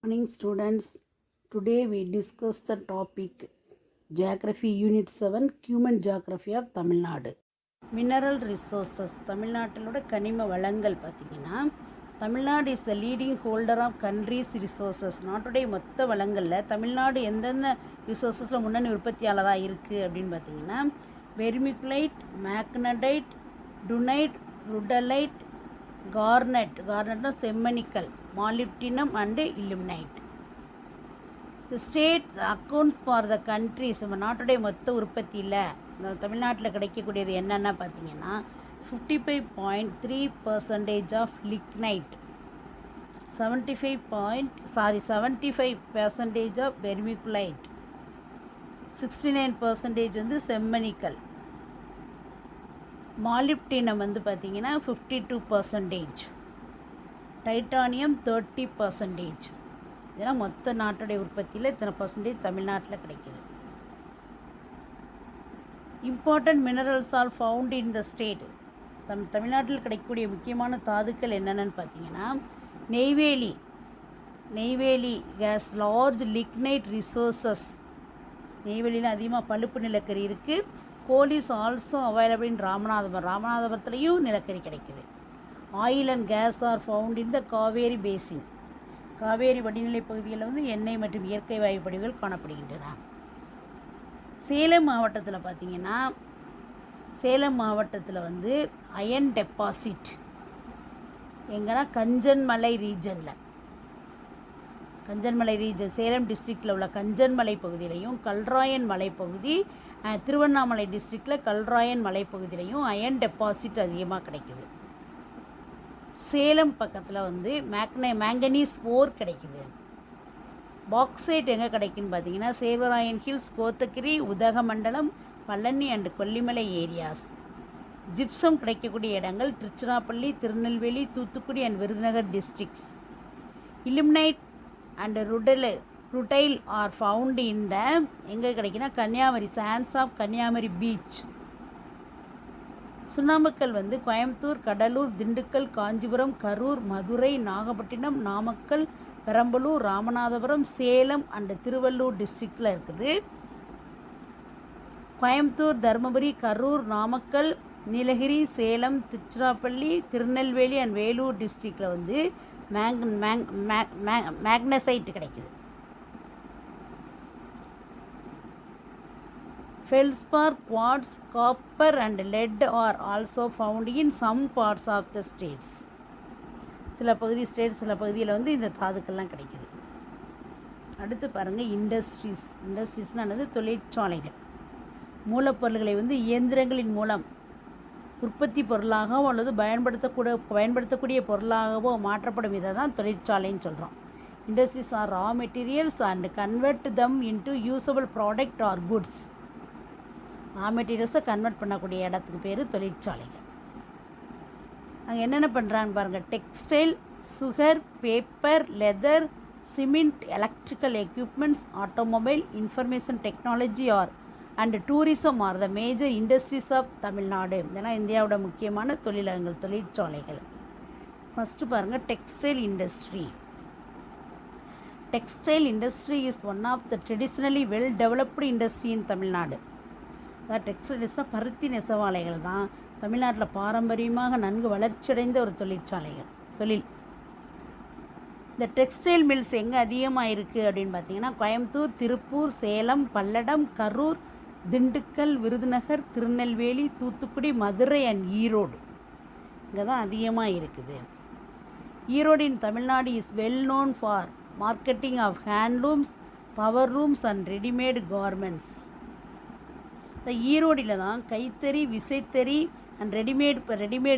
Morning students. Today we discuss the topic Geography Unit 7 Human Geography of Tamil Nadu. Mineral resources. தமிழ்நாட்டிலோட கனிம வளங்கள் பார்த்தீங்கன்னா Tamil Nadu is the leading holder of country's resources. நாட்டுடைய மொத்த வளங்களில் தமிழ்நாடு எந்தெந்த ரிசோர்ஸஸில் முன்னணி உற்பத்தியாளராக இருக்குது அப்படின்னு பார்த்தீங்கன்னா வெர்மிகுலைட், மேக்னடைட், டுனைட், ருடலைட், கார்னட்னா செம்மணிக்கல், molybdenum and ilmenite. The state accounts for the countries. நம்ம நாட்டுடைய மொத்த உற்பத்தியில் தமிழ்நாட்டில் கிடைக்கக்கூடியது என்னென்னா பார்த்தீங்கன்னா 55.3% ஆஃப் லிக்னைட், 75% ஆஃப் வெர்மிகுலைட், 69% வந்து செம்மணிக்கல், மாலிப்டினம் வந்து பார்த்திங்கன்னா 52%, டைட்டானியம் 30%. இதெல்லாம் மொத்த நாட்டுடைய உற்பத்தியில் இத்தனை பர்சன்டேஜ் தமிழ்நாட்டில் கிடைக்கிது. Important minerals are found in the state. தமிழ்நாட்டில் கிடைக்கக்கூடிய முக்கியமான தாதுக்கள் என்னென்னு பார்த்தீங்கன்னா Neyveli has large lignite resources. நெய்வேலியில் அதிகமாக பழுப்பு நிலக்கரி இருக்குது. Coal is also available in ராமநாதபுரத்துலேயும் நிலக்கரி கிடைக்குது. Oil and gas are found in the Kaveri basin. Kaveri வடிநிலை பகுதிகளில் வந்து எண்ணெய் மற்றும் இயற்கை வாயு படிவுகள் காணப்படுகின்றன. சேலம் மாவட்டத்தில் பார்த்திங்கன்னா சேலம் மாவட்டத்தில் வந்து அயன் டெபாசிட் எங்கன்னா கஞ்சன்மலை ரீஜன், சேலம் டிஸ்ட்ரிக்டில் உள்ள கஞ்சன்மலை பகுதியிலையும், கல்ராயன் மலைப்பகுதி திருவண்ணாமலை டிஸ்ட்ரிக்டில் கல்ராயன் மலைப்பகுதியிலையும் அயன் டெபாசிட் அதிகமாக கிடைக்குது. சேலம் பக்கத்தில் வந்து மேங்கனீஸ் ஓர் கிடைக்குது. பாக்சைட் எங்கே கிடைக்குன்னு பார்த்தீங்கன்னா Shevaroy hills, Kotagiri, Udhagamandalam, Palani and Kollimalai areas. Gypsum கிடைக்கக்கூடிய இடங்கள் Tiruchirappalli, Tirunelveli, Thoothukudi and Virudhunagar districts. ilmenite and rutile are found in the எங்கே கிடைக்குன்னா Kanniyakumari, sands of Kanniyakumari beach. சுண்ணாம்புக்கல் வந்து கோயம்புத்தூர், கடலூர், திண்டுக்கல், காஞ்சிபுரம், கரூர், மதுரை, நாகப்பட்டினம், நாமக்கல், பெரம்பலூர், ராமநாதபுரம், சேலம் அண்டு திருவள்ளூர் டிஸ்ட்ரிக்டில் இருக்குது. கோயம்புத்தூர், தருமபுரி, கரூர், நாமக்கல், நீலகிரி, சேலம், திருச்சிராப்பள்ளி, திருநெல்வேலி அண்ட் வேலூர் டிஸ்ட்ரிக்டில் வந்து மேக்னசைட் கிடைக்குது. Feldspar, quartz, copper and let are also found in some parts of the states. சில பகுதியில் வந்து இந்த தாதுக்கள்லாம் கிடைக்குது. அடுத்து பாருங்கள் இண்டஸ்ட்ரீஸ்னானது தொழிற்சாலைகள். மூலப்பொருள்களை வந்து இயந்திரங்களின் மூலம் உற்பத்தி பொருளாகவோ அல்லது பயன்படுத்தக்கூடிய பொருளாகவோ மாற்றப்படும் இதை தான் தொழிற்சாலைன்னு சொல்கிறோம். Industries are raw materials and convert them into usable product or goods. Raw மெட்டீரியல்ஸை கன்வெர்ட் பண்ணக்கூடிய இடத்துக்கு பேர் தொழிற்சாலைகள். அங்கே என்னென்ன பண்ணுறாங்கன்னு பாருங்கள். Textile, sugar, paper, leather, cement, electrical equipments, automobile, information technology and tourism are the major industries of Tamil Nadu. இதெல்லாம் இந்தியாவோட முக்கியமான தொழிற்சாலைகள். ஃபஸ்ட்டு பாருங்கள் textile industry. Textile industry is one of the traditionally well developed industry in Tamil Nadu. அதாவது textile இண்டஸ்ட்ரியில் பருத்தி நெசவாலைகள் தான் தமிழ்நாட்டில் பாரம்பரியமாக நன்கு வளர்ச்சியடைந்த ஒரு தொழில். இந்த டெக்ஸ்டைல் மில்ஸ் எங்கே அதிகமாக இருக்குது அப்படின்னு பார்த்தீங்கன்னா கோயம்புத்தூர், திருப்பூர், சேலம், பல்லடம், கரூர், திண்டுக்கல், விருதுநகர், திருநெல்வேலி, தூத்துக்குடி, மதுரை அண்ட் ஈரோடு. இங்கே தான் அதிகமாக இருக்குது. Erode in Tamil Nadu is well known for marketing of handlooms, power looms and readymade garments. இந்த ஈரோடியில் தான் கைத்தறி, விசைத்தறி அண்ட் ரெடிமேட்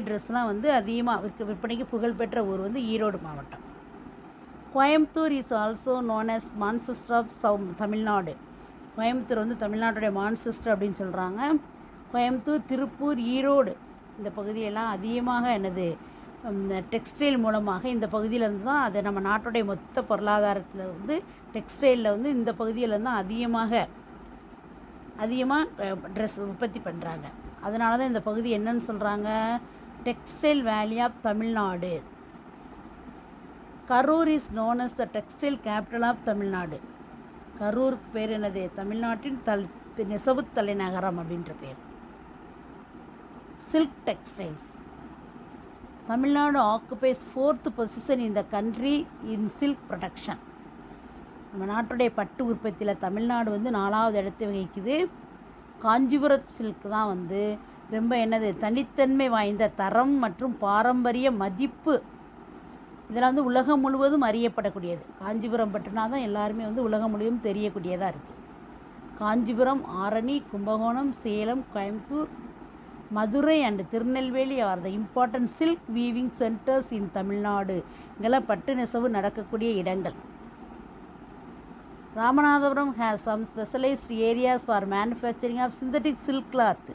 ட்ரெஸ்லாம் வந்து அதிகமாக விற்பனைக்கு புகழ்பெற்ற ஊர் வந்து ஈரோடு மாவட்டம். Coimbatore is also known as Manchester of Tamil Nadu. Coimbatore வந்து தமிழ்நாட்டுடைய மான்செஸ்டர் அப்படின்னு சொல்கிறாங்க. கோயம்புத்தூர், திருப்பூர், ஈரோடு இந்த பகுதியெல்லாம் அதிகமாக டெக்ஸ்டைல் மூலமாக இந்த பகுதியிலேருந்து தான் அதை நம்ம நாட்டுடைய மொத்த பொருளாதாரத்தில் வந்து டெக்ஸ்டைலில் வந்து இந்த பகுதியிலேருந்து தான் அதிகமாக ட்ரெஸ் உற்பத்தி பண்ணுறாங்க. அதனால தான் இந்த பகுதி என்னன்னு சொல்கிறாங்க, textile valley of Tamil Nadu. Karur is known as the textile capital of Tamil Nadu. Karur பேர் என்னது? தமிழ்நாட்டின் நெசவு தலைநகரம் அப்படின்ற பேர். Silk textiles. Tamil Nadu occupies 4th position in the country in silk production. நம்ம நாட்டுடைய பட்டு உற்பத்தியில் தமிழ்நாடு வந்து 4வது இடத்தை வகிக்குது. காஞ்சிபுரம் சில்க் தான் வந்து ரொம்ப என்னது தனித்தன்மை வாய்ந்த தரம் மற்றும் பாரம்பரிய மதிப்பு, இதெல்லாம் வந்து உலகம் முழுவதும் அறியப்படக்கூடியது. காஞ்சிபுரம் பட்டுனா தான் எல்லாருமே வந்து உலகம் முழுவதும் தெரியக்கூடியதாக இருக்குது. Kanchipuram, Arani, Kumbakonam, Salem, Coimbatore, Madurai and Tirunelveli R the important silk weaving centres இன் தமிழ்நாடு. இங்கெல்லாம் பட்டு நெசவு நடக்கக்கூடிய இடங்கள். Ramanathapuram has some specialized areas for manufacturing of synthetic silk cloth.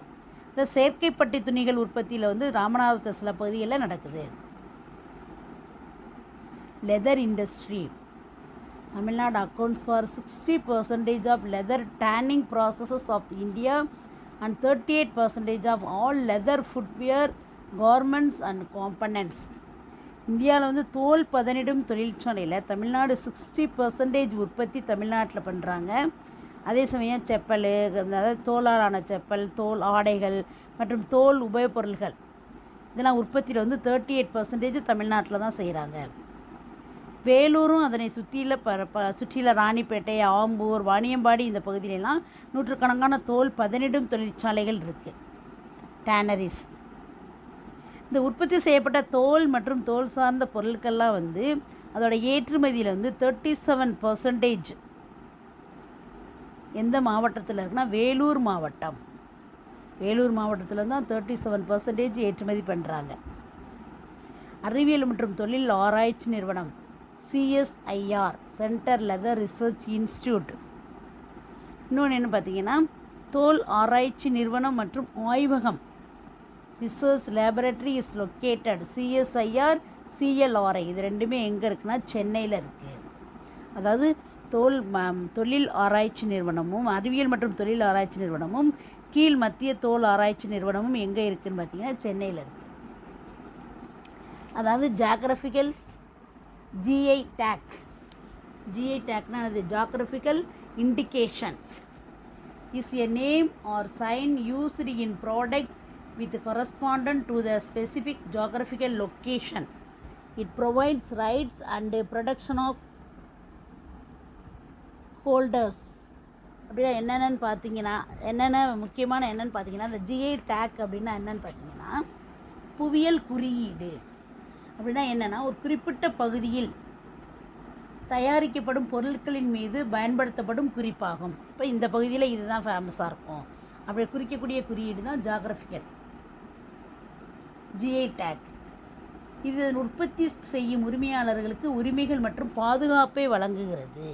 இந்த செயற்கைப்பட்டு துணிகள் உற்பத்தியில் வந்து ராமநாதபுரத்தில் சில பகுதிகளில் நடக்குது. Leather industry. Tamil Nadu accounts for 60% of leather tanning processes of India and 38% of all leather footwear, garments and components. இந்தியாவில் வந்து தோல் பதனிடும் தொழிற்சாலையில் தமிழ்நாடு 60% உற்பத்தி தமிழ்நாட்டில் பண்ணுறாங்க. அதே சமயம் செப்பல், அதாவது தோலாலான செப்பல், தோல் ஆடைகள் மற்றும் தோல் உபயோகப்பொருள்கள் இதெல்லாம் உற்பத்தியில் வந்து 38% தமிழ்நாட்டில் தான் செய்கிறாங்க. வேலூரும் அதனை சுற்றில ராணிப்பேட்டை, ஆம்பூர், வாணியம்பாடி இந்த பகுதியிலெல்லாம் நூற்றுக்கணக்கான தோல் பதனிடும் தொழிற்சாலைகள் இருக்குது, டேனரிஸ். இந்த உற்பத்தி செய்யப்பட்ட தோல் மற்றும் தோல் சார்ந்த பொருட்கள்லாம் வந்து அதோட ஏற்றுமதியில் வந்து 37% எந்த மாவட்டத்தில் இருக்குன்னா வேலூர் மாவட்டம். வேலூர் மாவட்டத்தில் தான் 37% ஏற்றுமதி பண்ணுறாங்க. அறிவியல் மற்றும் தொழில் ஆராய்ச்சி நிறுவனம் CSIR, centre leather research institute. இன்னொன்று என்ன பார்த்தீங்கன்னா தோல் ஆராய்ச்சி நிறுவனம் மற்றும் ஆய்வகம் research laboratory is located. CSIR, CLRI இது ரெண்டுமே எங்கே இருக்குன்னா சென்னையில் இருக்குது. அதாவது தொழில் ஆராய்ச்சி நிறுவனமும் அறிவியல் மற்றும் தொழில் ஆராய்ச்சி நிறுவனமும் கீழ் மத்திய தோல் ஆராய்ச்சி நிறுவனமும் எங்கே இருக்குதுன்னு பார்த்தீங்கன்னா சென்னையில் இருக்குது. அதாவது ஜாகிரபிக்கல் GI tag. GI tagனா அது geographical indication is a name or sign used in product with correspondent to the specific geographical location. It provides rights and protection of holders. அப்படின்னா என்னென்னு பார்த்தீங்கன்னா முக்கியமான என்னென்னு பார்த்தீங்கன்னா இந்த GI tag அப்படின்னா என்னென்னு பார்த்தீங்கன்னா புவியியல் குறியீடு. அப்படின்னா என்னென்னா ஒரு குறிப்பிட்ட பகுதியில் தயாரிக்கப்படும் பொருட்களின் மீது பயன்படுத்தப்படும் குறிப்பாகும். இப்போ இந்த பகுதியில் இதுதான் ஃபேமஸாக இருக்கும் அப்படி குறிக்கக்கூடிய குறியீடு தான் ஜாகிரபிக்கல் GI டேக். இது உற்பத்தி செய்யும் உரிமையாளர்களுக்கு உரிமைகள் மற்றும் பாதுகாப்பை வழங்குகிறது.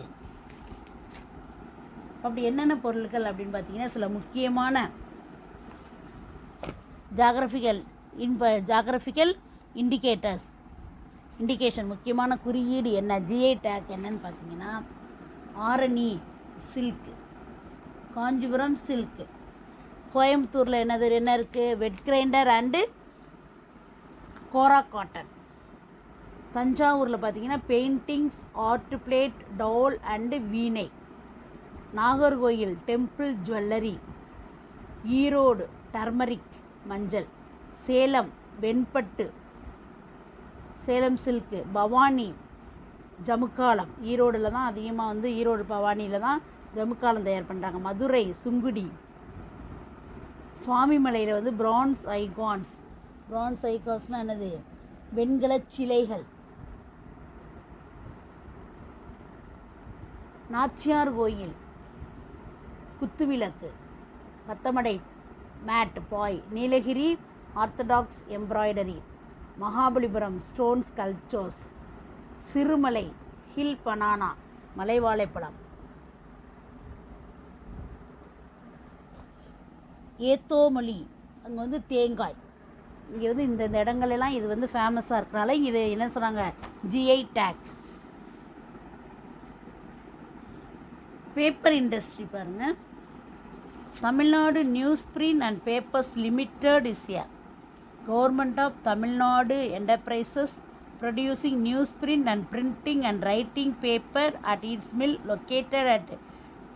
அப்படி என்னென்ன பொருட்கள் அப்படின்னு பார்த்தீங்கன்னா சில முக்கியமான ஜாகிரபிக்கல் இண்டிகேஷன் முக்கியமான குறியீடு என்ன, GI டேக் என்னன்னு பார்த்தீங்கன்னா ஆரணி சில்க், காஞ்சிபுரம் சில்க், கோயம்புத்தூரில் என்ன இருக்குது wet grinder and kora cotton, தஞ்சாவூரில் பார்த்தீங்கன்னா paintings, art plate, doll and veena, Nagercoil temple jewellery, Erode turmeric மஞ்சள், சேலம் வெண்பட்டு, சேலம் சில்க்கு, பவானி ஜமுக்காலம், ஈரோடில் தான் அதிகமாக வந்து ஈரோடு பவானியில் தான் ஜமுக்காலம் தயார் பண்ணுறாங்க, மதுரை சுங்குடி, சுவாமிமலையில் வந்து பிரான்ஸ் ஐகான்ஸ்னால் என்னது வெண்கல சிலைகள், நாச்சியார் கோயில் குத்துவிளக்கு, பத்தமடை மேட் பாய், Nilgiri orthodox embroidery, Mahabalipuram stone sculptures, Sirumalai hill banana மலை வாழைப்பழம், ஏத்தோமொழி அங்கே வந்து தேங்காய். இங்கே வந்து இந்த இடங்களெல்லாம் இது வந்து ஃபேமஸாக இருக்கிறனால இது என்ன சொல்கிறாங்க GI டேக். பேப்பர் இண்டஸ்ட்ரி பாருங்கள். Tamil Nadu news print and papers limited is a government of Tamil Nadu enterprises producing newsprint and printing and writing paper at its mill located at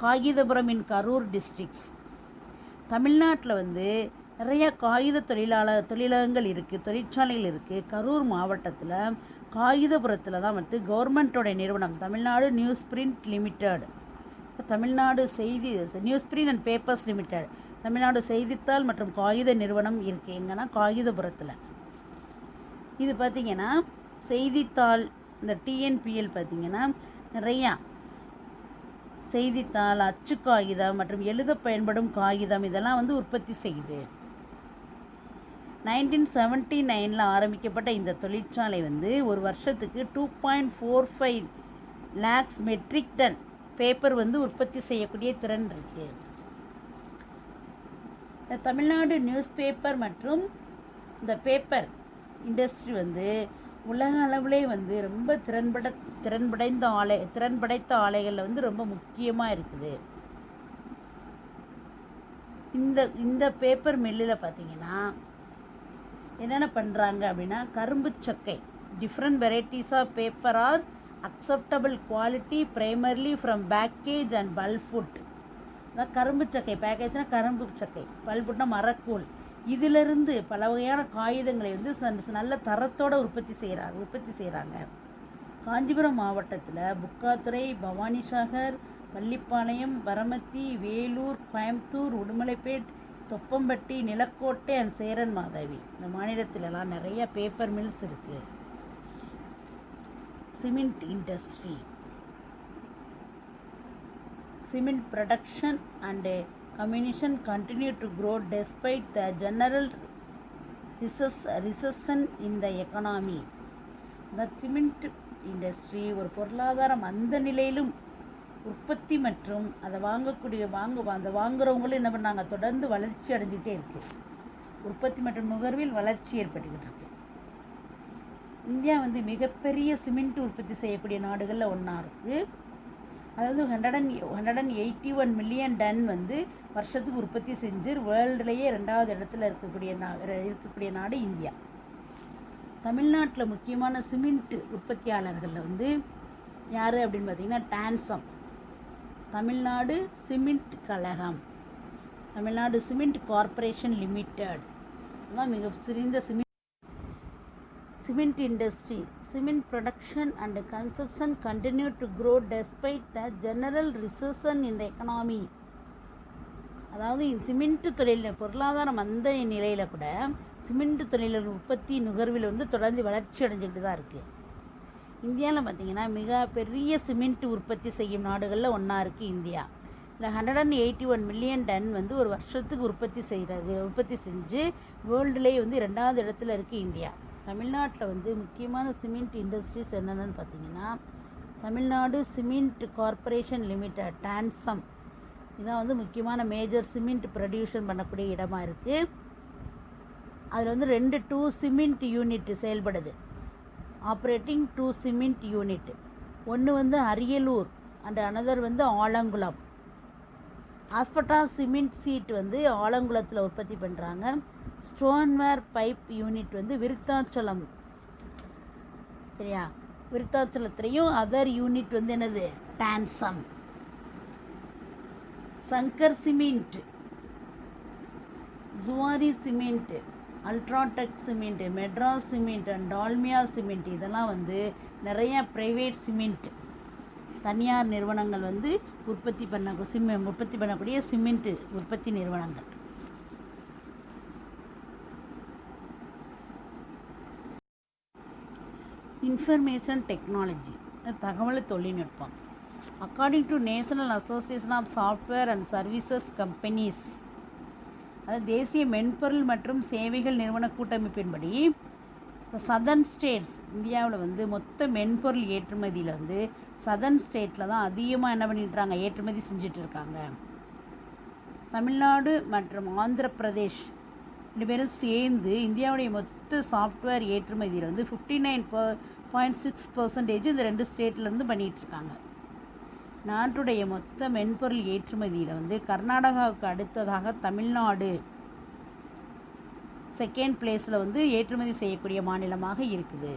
Kagithapuram in Karur districts. தமிழ்நாட்டில் வந்து நிறைய காகித தொழிலகங்கள் இருக்குது, தொழிற்சாலைகள் இருக்குது. கரூர் மாவட்டத்தில் காகிதபுரத்தில் தான் வந்து கவர்மெண்ட்டோட நிறுவனம் Tamil Nadu news print limited, Tamil Nadu news print and papers limited, Tamil Nadu செய்தித்தாள் மற்றும் காகித நிறுவனம் இருக்குது. எங்கன்னா காகிதபுரத்தில். இது பார்த்திங்கன்னா செய்தித்தாள், இந்த டிஎன்பிஎல் பார்த்திங்கன்னா நிறையா செய்தித்தாள், அச்சு காகிதம் மற்றும் எழுத பயன்படும் காகிதம் இதெல்லாம் வந்து உற்பத்தி செய்யுது. 1979 ஆரம்பிக்கப்பட்ட இந்த தொழிற்சாலை வந்து ஒரு வருஷத்துக்கு 2.45 lakhs மெட்ரிக் டன் பேப்பர் வந்து உற்பத்தி செய்யக்கூடிய திறன் இருக்குது. இந்த தமிழ்நாடு நியூஸ் பேப்பர் மற்றும் இந்த பேப்பர் இண்டஸ்ட்ரி வந்து உலக அளவிலே வந்து ரொம்ப திறன்படைத்த ஆலைகளில் வந்து ரொம்ப முக்கியமாக இருக்குது. இந்த பேப்பர் மில்லில் பார்த்திங்கன்னா என்னென்ன பண்ணுறாங்க அப்படின்னா, கரும்பு சக்கை, different varieties of paper are acceptable quality primarily from package and pulpwood. அதான் கரும்பு சக்கை, பேக்கேஜ்னால் கரும்பு சக்கை, பல்ஃபுட்னா மரக்கூழ். இதிலிருந்து பல வகையான காகிதங்களை வந்து நல்ல தரத்தோடு உற்பத்தி செய்கிறாங்க. காஞ்சிபுரம் மாவட்டத்தில் புக்காத்துறை, பவானிசாகர், பள்ளிப்பாளையம், பரமத்தி, வேலூர், கோயம்புத்தூர், உடுமலைப்பேட், தொப்பம்பட்டி, நிலக்கோட்டை அண்ட் சேரன் மாதவி இந்த மாநிலத்திலலாம் நிறைய பேப்பர் மில்ஸ் இருக்குது. Cement industry, cement production and communication continue to grow despite the general recession in the economy. The cement industry ஒரு பொருளாதார மந்த நிலையிலும் உற்பத்தி மற்றும் அதை வாங்குறவங்களும் என்ன பண்ணாங்க, தொடர்ந்து வளர்ச்சி அடைஞ்சிட்டே இருக்குது. உற்பத்தி மற்றும் நுகர்வில் வளர்ச்சி ஏற்பட்டுக்கிட்டு இருக்கு. இந்தியா வந்து மிகப்பெரிய சிமெண்ட் உற்பத்தி செய்யக்கூடிய நாடுகளில் ஒன்றா இருக்குது. அதாவது 181 மில்லியன் டன் வந்து வருஷத்துக்கு உற்பத்தி செஞ்சு வேர்ல்டுலேயே 2வது இடத்துல இருக்கக்கூடிய நாடு இந்தியா. தமிழ்நாட்டில் முக்கியமான சிமெண்ட் உற்பத்தியாளர்களில் வந்து யார் அப்படின்னு பார்த்திங்கன்னா, டான்சம், தமிழ்நாடு சிமெண்ட் கழகம், தமிழ்நாடு சிமெண்ட் கார்ப்பரேஷன் லிமிடெட் தான் மிக சிறந்த cement industry. Cement production and consumption continue to grow despite the general recession in the economy. அதாவது சிமெண்ட் தொழிலில் பொருளாதார மந்த நிலையில் கூட சிமெண்ட் தொழிலில் உற்பத்தி நுகர்வில் வந்து தொடர்ந்து வளர்ச்சி அடைஞ்சிக்கிட்டு தான் இருக்குது. இந்தியாவில் பார்த்திங்கன்னா மிக பெரிய சிமெண்ட் உற்பத்தி செய்யும் நாடுகளில் ஒன்றா இருக்குது இந்தியா. இல்லை 181 மில்லியன் டன் வந்து ஒரு வருஷத்துக்கு உற்பத்தி செஞ்சு வேர்ல்டுலேயே வந்து 2வது இடத்துல இருக்குது இந்தியா. தமிழ்நாட்டில் வந்து முக்கியமான சிமெண்ட் இண்டஸ்ட்ரீஸ் என்னென்னு பார்த்திங்கன்னா, தமிழ்நாடு சிமெண்ட் கார்ப்பரேஷன் லிமிடெட், டான்சம் இதான் வந்து முக்கியமான மேஜர் சிமெண்ட் ப்ரொடியூஷன் பண்ணக்கூடிய இடமா இருக்குது. அதில் வந்து 2 சிமெண்ட் யூனிட் செயல்படுது, ஆப்ரேட்டிங் 2 சிமெண்ட் யூனிட். ஒன்று வந்து அரியலூர் அண்ட் அனதர் வந்து ஆலங்குளம். ஆஸ்பெட்டாஸ் சிமெண்ட் சீட் வந்து ஆலங்குளத்தில் உற்பத்தி பண்ணுறாங்க. ஸ்டோன்வேர் பைப் யூனிட் வந்து விருத்தாச்சலம், சரியா, விருத்தாச்சலத்துலேயும். அதர் யூனிட் வந்து என்னது, TANCEM. Sankar cement, Zuari cement, UltraTech cement, Madras cement and Dalmia cement இதெல்லாம் வந்து நிறைய ப்ரைவேட் சிமெண்ட் தனியார் நிறுவனங்கள் வந்து உற்பத்தி பண்ணக்கூடிய சிமெண்ட் உற்பத்தி நிறுவனங்கள். இன்ஃபர்மேஷன் டெக்னாலஜி, தகவல் தொழில்நுட்பம். According to national association of software and services companies, அதாவது தேசிய மென்பொருள் மற்றும் சேவைகள் நிறுவன கூட்டமைப்பின்படி சதர்ன் ஸ்டேட்ஸ், இந்தியாவில் வந்து மொத்த மென்பொருள் ஏற்றுமதியில் வந்து சதர்ன் ஸ்டேட்டில் தான் அதிகமாக என்ன பண்ணிட்டுருக்காங்க, ஏற்றுமதி செஞ்சிட்ருக்காங்க. தமிழ்நாடு மற்றும் ஆந்திர பிரதேஷ் 2 பேரும் சேர்ந்து இந்தியாவுடைய மொத்த சாஃப்ட்வேர் ஏற்றுமதியில் வந்து 59.6% இந்த 2 ஸ்டேட்லேருந்து பண்ணிகிட்ருக்காங்க. நாட்டுடைய மொத்த மென்பொருள் ஏற்றுமதியில் வந்து கர்நாடகாவுக்கு அடுத்ததாக தமிழ்நாடு செகண்ட் பிளேஸில் வந்து ஏற்றுமதி செய்யக்கூடிய மாநிலமாக இருக்குது.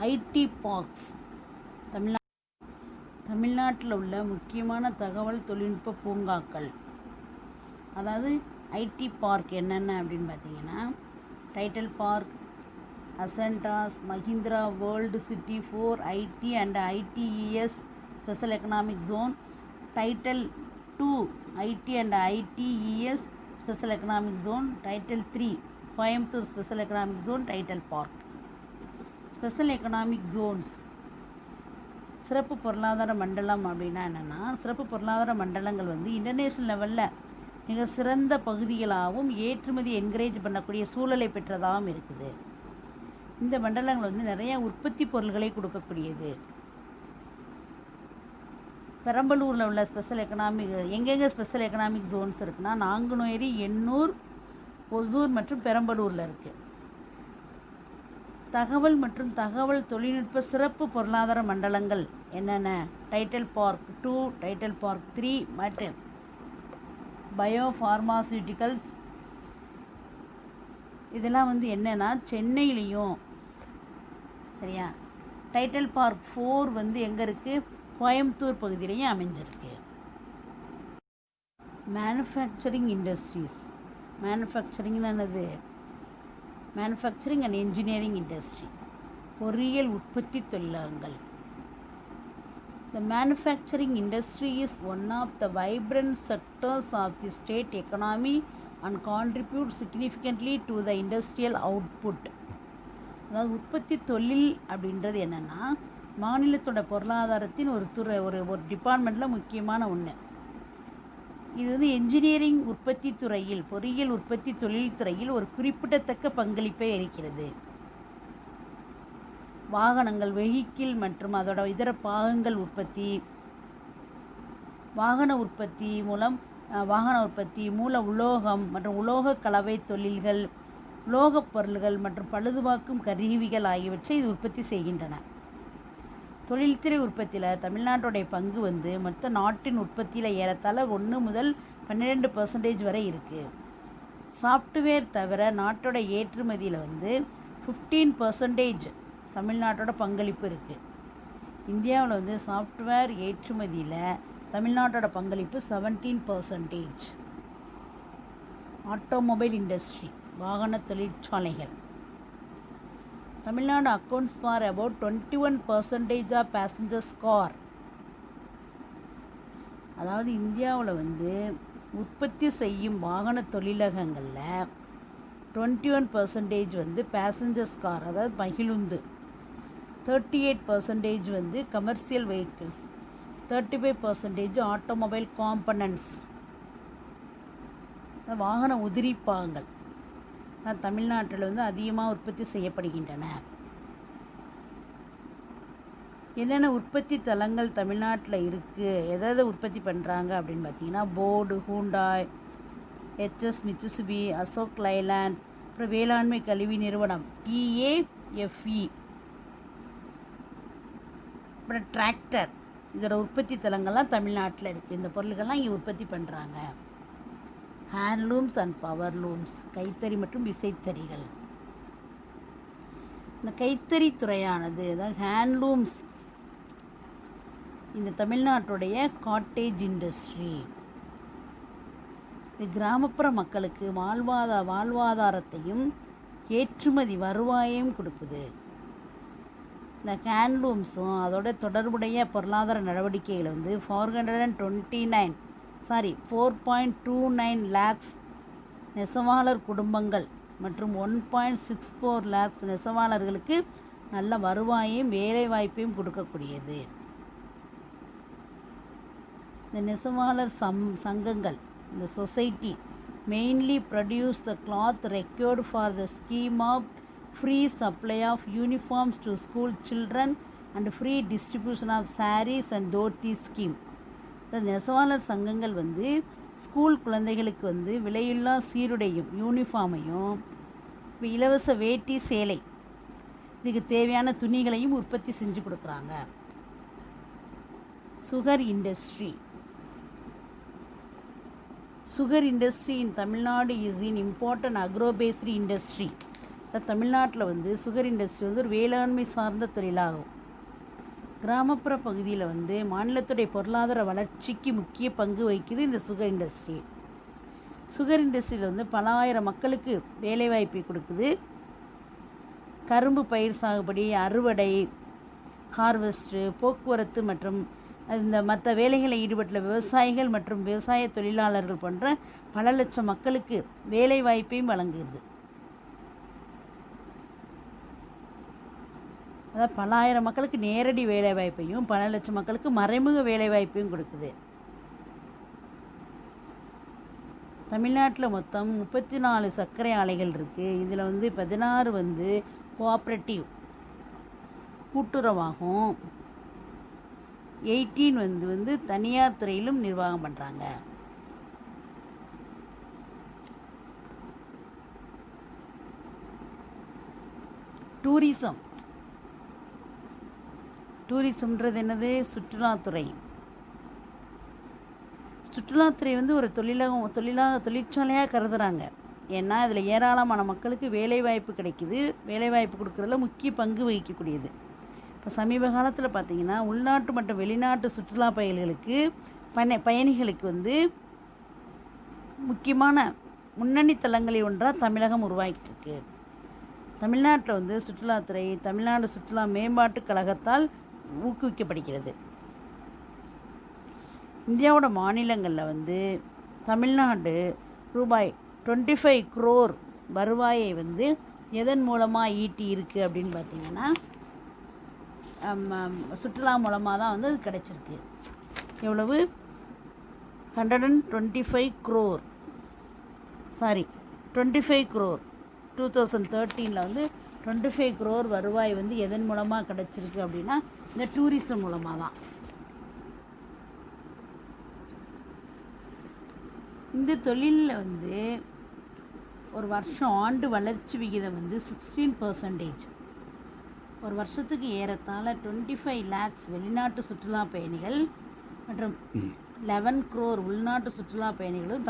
ID parks. தமிழ்நாட்டில் உள்ள முக்கியமான தகவல் தொழில்நுட்ப பூங்காக்கள். அதாவது ஐடி பார்க் என்னென்ன அப்படின்னு பார்த்தீங்கன்னா, Tidel park, Ascendas, Mahindra world city for IT and ITES special economic zone, Tidel 2 IT and ITES special economic zone, Tidel 3 Coimbatore special economic zone, Tidel park. Special economic zones, சிறப்பு பொருளாதார மண்டலம் அப்படின்னா என்னென்னா, சிறப்பு பொருளாதார மண்டலங்கள் வந்து இன்டர்நேஷ்னல் லெவலில் மிக சிறந்த பகுதிகளாகவும் ஏற்றுமதி என்கரேஜ் பண்ணக்கூடிய சூழலை பெற்றதாகவும் இருக்குது. இந்த மண்டலங்கள் வந்து நிறையா உற்பத்தி பொருள்களை கொடுக்கக்கூடியது. பெரம்பலூரில் உள்ள ஸ்பெஷல் எக்கனாமிக் எங்கெங்கே ஸ்பெஷல் எக்கனாமிக் ஜோன்ஸ் இருக்குன்னா, நாங்குநேரி, எண்ணூர், ஒசூர் மற்றும் பெரம்பலூரில் இருக்குது. தகவல் மற்றும் தகவல் தொழில்நுட்ப சிறப்பு பொருளாதார மண்டலங்கள் என்னென்ன? டைட்டல் பார்க் 2, டைட்டல் பார்க் 3 மற்றும் பயோஃபார்மாசியூட்டிக்கல்ஸ். இதெல்லாம் வந்து என்னென்னா சென்னையிலையும், சரியா, டைட்டல் பார்க் 4 வந்து எங்கே இருக்குது? கோயம்புத்தூர் பகுதியிலையும் அமைஞ்சிருக்கு. Manufacturing industries. மேனுஃபேக்சரிங்னு என்னது? மேனுஃபேக்சரிங் அண்ட் என்ஜினியரிங் இண்டஸ்ட்ரி, பொறியியல் உற்பத்தி தொழிலகங்கள். The manufacturing industry is one of the vibrant sectors of the state economy and contributes significantly to the industrial output. அதாவது உற்பத்தி தொழில் அப்படின்றது என்னென்னா, மாநிலத்தோட பொருளாதாரத்தின் ஒரு துறை, ஒரு டிபார்ட்மெண்ட்டில் முக்கியமான ஒன்று. இது வந்து என்ஜினியரிங் உற்பத்தி துறையில், பொறியியல் உற்பத்தி தொழில்துறையில் ஒரு குறிப்பிடத்தக்க பங்களிப்பை அளிக்கிறது. வாகனங்கள், வெஹிக்கிள் மற்றும் அதோட இதர பாகங்கள் உற்பத்தி, வாகன உற்பத்தி, மூல உலோகம் மற்றும் உலோக கலவை தொழில்கள், உலோகப் பொருள்கள் மற்றும் பழுதுபார்க்கும் கருவிகள் ஆகியவற்றை இது உற்பத்தி செய்கின்றன. தொழில்துறை உற்பத்தியில் தமிழ்நாட்டுடைய பங்கு வந்து மொத்த நாட்டின் உற்பத்தியில் ஏறத்தாழ 1 முதல் 12% வரை இருக்குது. சாஃப்ட்வேர் தவிர நாட்டோட ஏற்றுமதியில் வந்து 15% தமிழ்நாட்டோட பங்களிப்பு இருக்குது. இந்தியாவில் வந்து சாஃப்ட்வேர் ஏற்றுமதியில் தமிழ்நாட்டோட பங்களிப்பு 17%. ஆட்டோமொபைல் இண்டஸ்ட்ரி, வாகன தொழிற்சாலைகள். Tamil Nadu accounts for about 21% of passengers car. அதாவது இந்தியாவில் வந்து உற்பத்தி செய்யும் வாகன தொழிலகங்களில் 21% வந்து பேசஞ்சர்ஸ் கார், அதாவது மகிழுந்து, 38% வந்து கமர்ஷியல் வெஹிக்கிள்ஸ், 35% ஆட்டோமொபைல் காம்பனன்ட்ஸ், வாகன உதிரிப்பாகங்கள் தமிழ்நாட்டில் வந்து அதிகமாக உற்பத்தி செய்யப்படுகின்றன. என்னென்ன உற்பத்தி தலங்கள் தமிழ்நாட்டில் இருக்குது, எதாவது உற்பத்தி பண்ணுறாங்க அப்படின்னு பார்த்தீங்கன்னா, board, Hyundai, HS Mitsubishi, Ashok Leyland, அப்புறம் வேளாண்மை கல்வி நிறுவனம் TAFE, அப்புறம் டிராக்டர். இதோட உற்பத்தி தலங்கள்லாம் தமிழ்நாட்டில் இருக்குது. இந்த பொருள்கள்லாம் இங்கே உற்பத்தி பண்ணுறாங்க. ஹேண்ட்லூம்ஸ் அண்ட் பவர் லூம்ஸ், கைத்தறி மற்றும் விசைத்தறிகள். இந்த கைத்தறி துறையானது, அதாவது ஹேண்ட்லூம்ஸ், இந்த தமிழ்நாட்டுடைய காட்டேஜ் இண்டஸ்ட்ரி. இது கிராமப்புற மக்களுக்கு வாழ்வாதாரத்தையும் ஏற்றுமதி வருவாயையும் கொடுக்குது. இந்த ஹேண்ட்லூம்ஸும் அதோட தொடர்புடைய பொருளாதார நடவடிக்கைகளை வந்து 4.29 lakhs நெசவாளர் குடும்பங்கள் மற்றும் 1.64 lakhs நெசவாளர்களுக்கு நல்ல வருவாயையும் வேலைவாய்ப்பையும் கொடுக்கக்கூடியது. இந்த நெசவாளர் சங்கங்கள், இந்த society mainly produce the cloth required for the scheme of free supply of uniforms to school children and free distribution of saris and dhoti scheme. இந்த நெசவாளர் சங்கங்கள் வந்து ஸ்கூல் குழந்தைகளுக்கு வந்து விலையில்லா சீருடையும் யூனிஃபார்மையும் இலவச வேட்டி சேலை இதுக்கு தேவையான துணிகளையும் உற்பத்தி செஞ்சு கொடுக்குறாங்க. Sugar industry. Sugar industry in Tamil Nadu is an important agro-based industry தமிழ்நாட்டில் வந்து சுகர் இண்டஸ்ட்ரி வந்து ஒரு வேளாண்மை சார்ந்த தொழிலாகும். கிராமப்புற பகுதியில் வந்து மாநிலத்துடைய பொருளாதார வளர்ச்சிக்கு முக்கிய பங்கு வகிக்குது இந்த சுகர் இண்டஸ்ட்ரி. சுகர் இண்டஸ்ட்ரியில் வந்து பல ஆயிரம் மக்களுக்கு வேலைவாய்ப்பை கொடுக்குது. கரும்பு பயிர் சாகுபடி, அறுவடை, ஹார்வெஸ்ட்டு, போக்குவரத்து மற்றும் இந்த மற்ற வேலைகளில் ஈடுபட்டுள்ள விவசாயிகள் மற்றும் விவசாய தொழிலாளர்கள் போன்ற பல லட்சம் மக்களுக்கு வேலை வாய்ப்பையும் வழங்குகிறது. அதாவது பல ஆயிரம் மக்களுக்கு நேரடி வேலைவாய்ப்பையும் பல லட்சம் மக்களுக்கு மறைமுக வேலைவாய்ப்பையும் கொடுக்குது. தமிழ்நாட்டில் மொத்தம் 34 சர்க்கரை ஆலைகள் இருக்குது. இதில் வந்து 16 வந்து கோஆப்ரேட்டிவ் கூட்டுறவாகும். 18 வந்து தனியார் துறையிலும் நிர்வாகம் பண்ணுறாங்க. டூரிசம்ன்றது என்னது? சுற்றுலாத்துறை. சுற்றுலாத்துறை வந்து ஒரு தொழிற்சாலையாக கருதுகிறாங்க. ஏன்னா இதில் ஏராளமான மக்களுக்கு வேலைவாய்ப்பு கிடைக்குது. வேலைவாய்ப்பு கொடுக்குறதுல முக்கிய பங்கு வகிக்கக்கூடியது. இப்போ சமீப காலத்தில் பார்த்திங்கன்னா உள்நாட்டு மற்றும் வெளிநாட்டு சுற்றுலா பயணிகளுக்கு வந்து முக்கியமான முன்னணி தலங்களில் ஒன்றாக தமிழகம் உருவாகிட்டு இருக்கு. தமிழ்நாட்டில் வந்து சுற்றுலாத்துறை தமிழ்நாடு சுற்றுலா மேம்பாட்டு கழகத்தால் ஊக்குவிக்கப்படுகிறது. இந்தியாவோட மாநிலங்களில் வந்து தமிழ்நாடு ரூபாய் 25 crore வருவாயை வந்து எதன் மூலமாக ஈட்டி இருக்குது அப்படின்னு பார்த்திங்கன்னா சுற்றுலா மூலமாக தான் வந்து அது கிடச்சிருக்கு. எவ்வளவு? 125 crore 25 crore 2013 வந்து 25 crore வருவாய் வந்து எதன் மூலமாக கிடச்சிருக்கு அப்படின்னா இந்த டூரிசம் மூலமாக தான். இந்த தொழிலில் வந்து ஒரு வருஷம் ஆண்டு வளர்ச்சி விகிதம் வந்து 16%. ஒரு வருஷத்துக்கு ஏறத்தாழ 25 lakhs வெளிநாட்டு சுற்றுலா பயணிகள் மற்றும் 11 crore உள்நாட்டு சுற்றுலா பயணிகளும்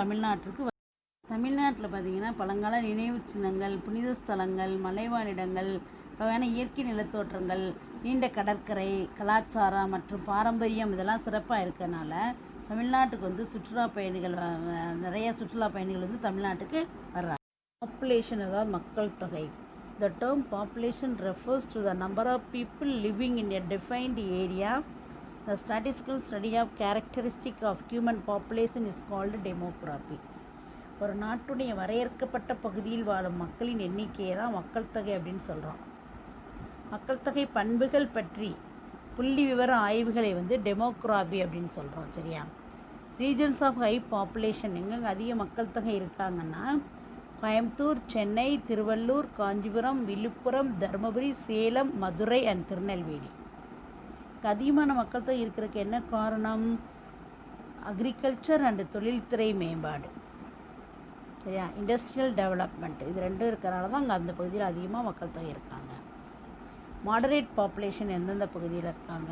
தமிழ்நாட்டில் பார்த்திங்கன்னா பழங்கால நினைவு சின்னங்கள், புனித ஸ்தலங்கள், மலைவாழிடங்கள், வகையான இயற்கை நிலத்தோற்றங்கள், நீண்ட கடற்கரை, கலாச்சாரம் மற்றும் பாரம்பரியம் இதெல்லாம் சிறப்பாக இருக்கிறதுனால தமிழ்நாட்டுக்கு வந்து நிறைய சுற்றுலா பயணிகள் வந்து தமிழ்நாட்டுக்கு வர்றாங்க. பாப்புலேஷன், அதாவது மக்கள் தொகை. The term population refers to the number of people living in a defined area. The statistical study of characteristic of human population is called demography. ஒரு நாட்டுடைய வரையறுக்கப்பட்ட பகுதியில் வாழும் மக்களின் எண்ணிக்கையை தான் மக்கள் தொகை அப்படின்னு சொல்கிறோம். மக்கள் தொகை பண்புகள் பற்றி புள்ளி விவர ஆய்வுகளை வந்து டெமோகிராபி அப்படின்னு சொல்கிறோம். சரியா? ரீஜன்ஸ் ஆஃப் ஹை பாப்புலேஷன் எங்கெங்கே அதிக மக்கள் தொகை இருக்காங்கன்னா கோயம்புத்தூர், சென்னை, திருவள்ளூர், காஞ்சிபுரம், விழுப்புரம், தருமபுரி, சேலம், மதுரை அண்ட் திருநெல்வேலி. அதிகமான மக்கள் தொகை இருக்கிறதுக்கு என்ன காரணம்? அக்ரிகல்ச்சர் அண்டு தொழில்துறை மேம்பாடு. சரியா? இண்டஸ்ட்ரியல் டெவலப்மெண்ட், இது ரெண்டும் இருக்கிறனால தான் அங்கே அந்த பகுதியில் அதிகமாக மக்கள் தொகை இருக்காங்க. மாடரேட் பாப்புலேஷன் எந்தெந்த பகுதியில் இருக்காங்க?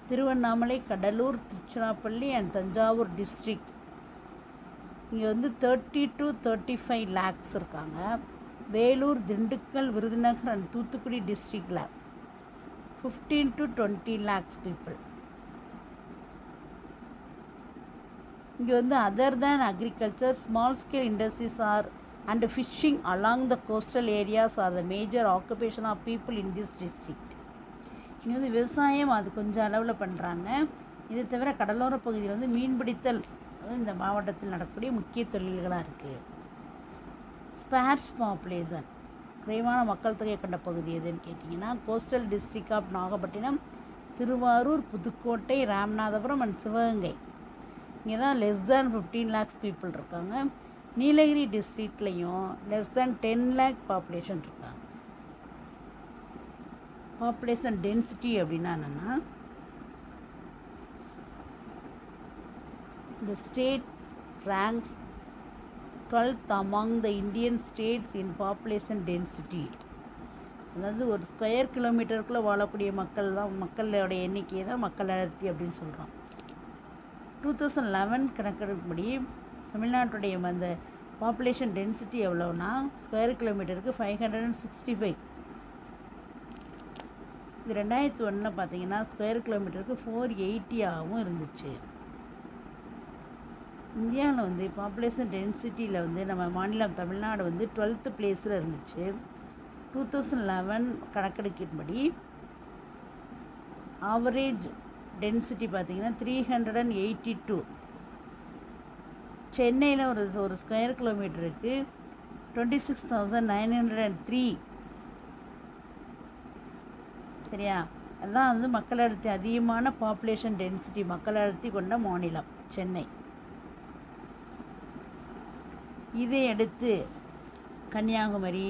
Tiruvannamalai, Cuddalore, Tiruchirappalli and Thanjavur district. இங்கே வந்து 30 to 35 lakhs இருக்காங்க. வேலூர், திண்டுக்கல், விருதுநகர் அண்ட் தூத்துக்குடி டிஸ்ட்ரிக்டில் 15 to 20 lakhs பீப்புள். இங்கே வந்து other than agriculture, small scale industries and fishing along the coastal areas are the major occupation of people in this district. இங்கே வந்து விவசாயம் அது கொஞ்சம் அளவில் பண்ணுறாங்க. இது தவிர கடலோர பகுதியில் வந்து மீன்பிடித்தல் இந்த மாவட்டத்தில் நடக்கக்கூடிய முக்கிய தொழில்களாக இருக்குது. ஸ்பேர்ஸ் பாப்புலேஷன், குறைவான மக்கள் தொகை கொண்ட பகுதி எதுன்னு கேட்டிங்கன்னா coastal district of Nagapattinam, Thiruvarur, Pudukkottai, Ramanathapuram and Sivaganga. இங்கே தான் லெஸ் தேன் 15 lakhs பீப்புள் இருக்காங்க. நீலகிரி டிஸ்ட்ரிக்ட்லேயும் லெஸ் தேன் 10 lakh பாப்புலேஷன் இருக்காங்க. பாப்புலேஷன் டென்சிட்டி அப்படின்னா என்னென்னா the state ranks 12th among the Indian states in population density. அதாவது ஒரு ஸ்கொயர் கிலோமீட்டருக்குள்ளே வாழக்கூடிய மக்களோட எண்ணிக்கையை தான் மக்கள் அடர்த்தி அப்படின்னு சொல்கிறோம். 2011 கணக்கெடுப்படி தமிழ்நாட்டுடைய அந்த பாப்புலேஷன் டென்சிட்டி எவ்வளோனா ஸ்கொயர் கிலோமீட்டருக்கு 565. இது 2001 பார்த்தீங்கன்னா ஸ்கொயர் கிலோமீட்டருக்கு 480 இருந்துச்சு. இந்தியாவில் வந்து பாப்புலேஷன் டென்சிட்டியில் வந்து நம்ம மாநிலம் தமிழ்நாடு வந்து 12th பிளேஸில் இருந்துச்சு. 2011 கணக்கெடுக்கின்படி ஆவரேஜ் டென்சிட்டி பார்த்திங்கன்னா 382. சென்னையில் ஒரு ஸ்கொயர் கிலோமீட்டருக்கு 26,903. சரியா, அதுதான் வந்து மக்கள் அடர்த்தி அதிகமான பாப்புலேஷன் டென்சிட்டி மக்கள் அடர்த்தி கொண்ட மாநிலம் சென்னை. இதை அடுத்து கன்னியாகுமரி,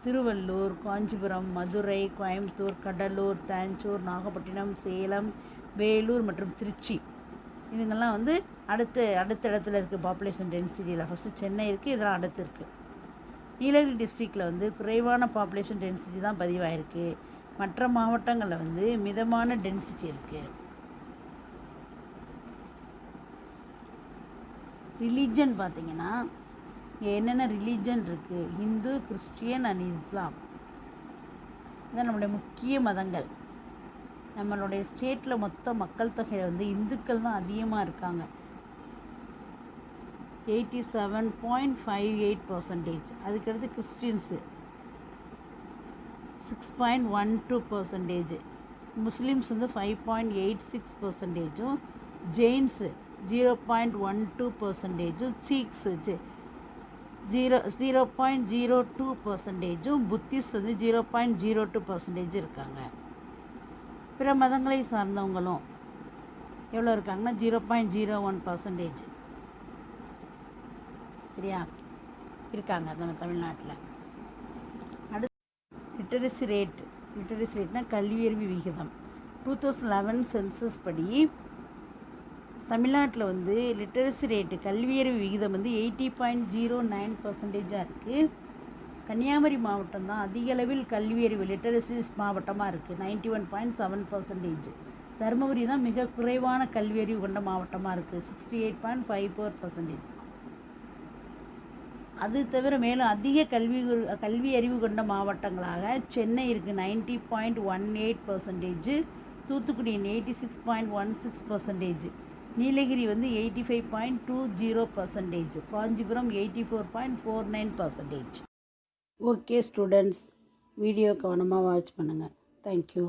திருவள்ளூர், காஞ்சிபுரம், மதுரை, கோயம்புத்தூர், கடலூர், தஞ்சூர், நாகப்பட்டினம், சேலம், வேலூர் மற்றும் திருச்சி இதுங்கெல்லாம் வந்து அடுத்த இடத்துல இருக்குது பாப்புலேஷன் டென்சிட்டியில். ஃபஸ்ட்டு சென்னை இருக்குது, இதெல்லாம் அடுத்து இருக்குது. நீலகிரி டிஸ்ட்ரிக்டில் வந்து குறைவான பாப்புலேஷன் டென்சிட்டி தான் பதிவாயிருக்கு. மற்ற மாவட்டங்களில் வந்து மிதமான டென்சிட்டி இருக்குது. ரிலீஜன் பார்த்திங்கன்னா இங்கே என்னென்ன ரிலீஜன் இருக்குது? ஹிந்து, கிறிஸ்டியன் அண்ட் இஸ்லாம். இதுதான் நம்மளுடைய முக்கிய மதங்கள். நம்மளுடைய ஸ்டேட்டில் மொத்த மக்கள் தொகையில் வந்து இந்துக்கள் தான் அதிகமாக இருக்காங்க. 87.58%. அதுக்கடுத்து கிறிஸ்டின்ஸு 6.12%. முஸ்லீம்ஸ் வந்து 5.86%. ஜெயின்ஸு 0.12%. சீக்ஸு 0.02%. புத்திஸ்ட் வந்து 0.02% இருக்காங்க. பிற மதங்களை சார்ந்தவங்களும் எவ்வளோ இருக்காங்கன்னா 0.01%. சரியா இருக்காங்க நம்ம தமிழ்நாட்டில். அடுத்து லிட்டரசி ரேட்னா கல்வியறிவு விகிதம். 2011 சென்சஸ் படி தமிழ்நாட்டில் வந்து லிட்டரசி ரேட்டு கல்வியறிவு விகிதம் வந்து 80.09% இருக்குது. கன்னியாகுமரி மாவட்டம் தான் அதிக அளவில் கல்வியறிவு லிட்டரசி மாவட்டமாக இருக்குது, 91.7%. தருமபுரி தான் மிக குறைவான கல்வியறிவு கொண்ட மாவட்டமாக இருக்குது, 68.54%. அது தவிர மேலும் அதிக கல்வி அறிவு கொண்ட மாவட்டங்களாக சென்னை இருக்குது, 90.18%. தூத்துக்குடி 86.16%. நீலகிரி வந்து 85.20%. காஞ்சிபுரம் 84.49%. ஓகே ஸ்டூடெண்ட்ஸ், வீடியோ கவனமாக வாட்ச் பண்ணுங்கள். தேங்க்யூ.